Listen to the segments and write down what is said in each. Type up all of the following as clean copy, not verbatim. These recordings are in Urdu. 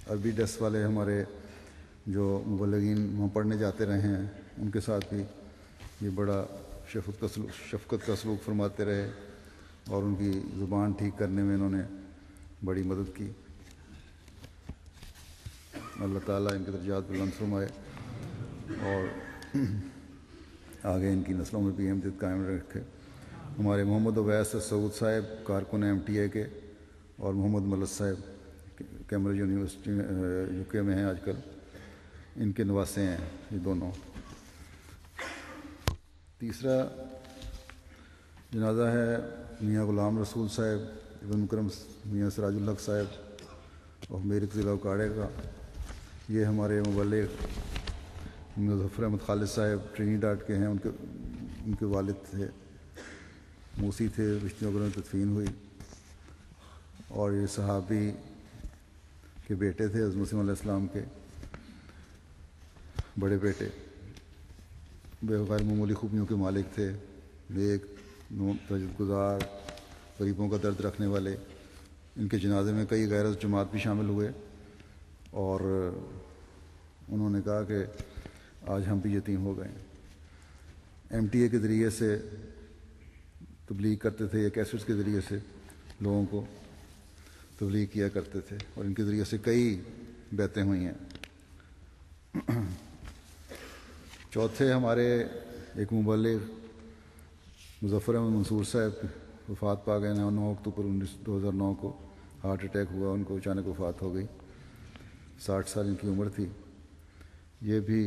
عربی ڈیسک والے ہمارے جو مبلغین وہاں پڑھنے جاتے رہے ہیں ان کے ساتھ بھی یہ بڑا شفقت کا سلوک فرماتے رہے اور ان کی زبان ٹھیک کرنے میں انہوں نے بڑی مدد کی. اللہ تعالیٰ ان کے درجات بلند فرمائے اور آگے ان کی نسلوں میں بھی امجد قائم رکھے. ہمارے محمد اویس سعود صاحب کارکن MTA کے اور محمد ملس صاحب کیمبرج یونیورسٹی UK میں ہیں آج کل، ان کے نواسے ہیں یہ دونوں. تیسرا جنازہ ہے میاں غلام رسول صاحب ابن مکرم میاں سراج الحق صاحب اور میرک ضلع اکاڑے کا. یہ ہمارے مبلغ مظفر احمد خالد صاحب ٹرینیڈاڈ کے ہیں، ان کے والد تھے، موسی تھے، رشتوں میں تدفین ہوئی. اور یہ صحابی کے بیٹے تھے، حضرت مسیح علیہ السلام کے بڑے بیٹے، بے غیر معمولی خوبیوں کے مالک تھے، نیک، تہجد گزار، غریبوں کا درد رکھنے والے. ان کے جنازے میں کئی غیر جماعت بھی شامل ہوئے اور انہوں نے کہا کہ آج ہم بھی یتیم ہو گئے. MTA کے ذریعے سے تبلیغ کرتے تھے، یہ کیسٹس کے ذریعے سے لوگوں کو تبلیغ کیا کرتے تھے اور ان کے ذریعے سے کئی بیعتیں ہوئی ہیں. چوتھے ہمارے ایک مبلغ مظفر احمد منصور صاحب وفات پا گئے 9 اکتوبر 2009 کو. ہارٹ اٹیک ہوا، ان کو اچانک وفات ہو گئی، 60 سال ان کی عمر تھی. یہ بھی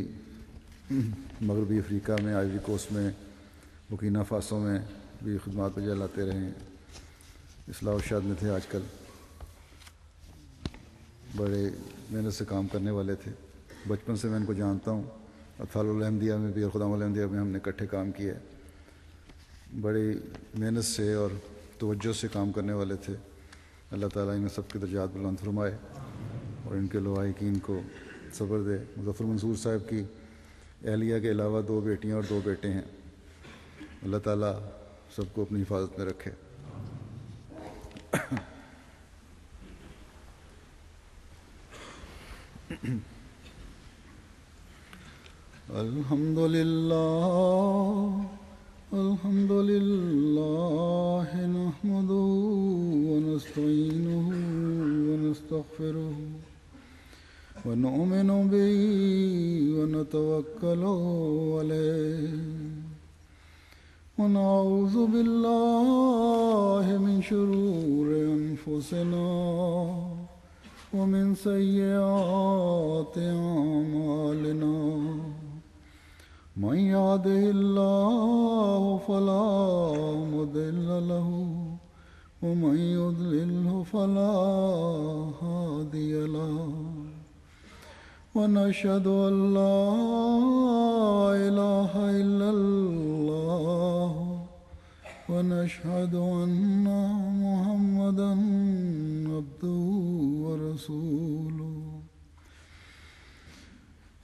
مغربی افریقہ میں، آئیوری کوسٹ میں، بورکینا فاسو میں بھی خدمات بجا لاتے رہے ہیں. اصلاح و ارشاد میں تھے آج کل، بڑے محنت سے کام کرنے والے تھے. بچپن سے میں ان کو جانتا ہوں، اطفال الحمدیہ میں بھی اور خدام الحمدیہ میں ہم نے اکٹھے کام کیا. بڑی محنت سے اور توجہ سے کام کرنے والے تھے. اللہ تعالیٰ ان سب کے درجات بلند فرمائے اور ان کے لواحقین کو صبر دے. مظفر منصور صاحب کی اہلیہ کے علاوہ 2 بیٹیاں اور 2 بیٹے ہیں. اللہ تعالیٰ سب کو اپنی حفاظت میں رکھے. الحمد للہ نحمده ونستعینه ونستغفره ونؤمن به ونتوکل علیہ ونعوذ باللہ من شرور انفسنا ومن سیئات اعمالنا من يهده الله فلا مضل له ومن يضلله فلا هادي له ونشهد أن لا إله إلا الله ونشهد أن محمدا عبده ورسوله.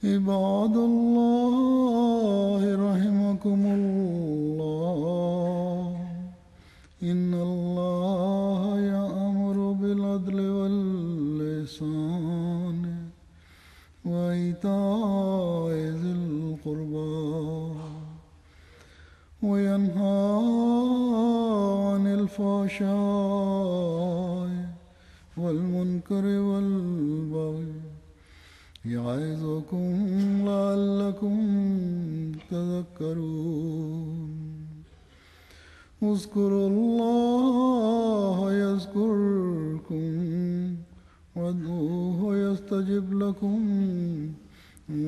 عباد الله رحمكم الله إن الله يأمر بالعدل والإحسان وإيتاء ذي القربى وينهى عن الفحشاء والمنكر والبغي يعظكم لعلكم تذكرون. اذكروا الله يذكركم وادعوه يستجب لكم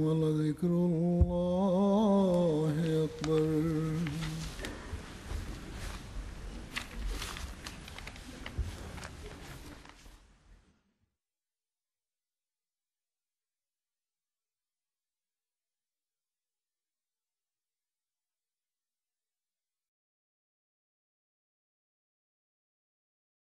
ولذكر الله أكبر.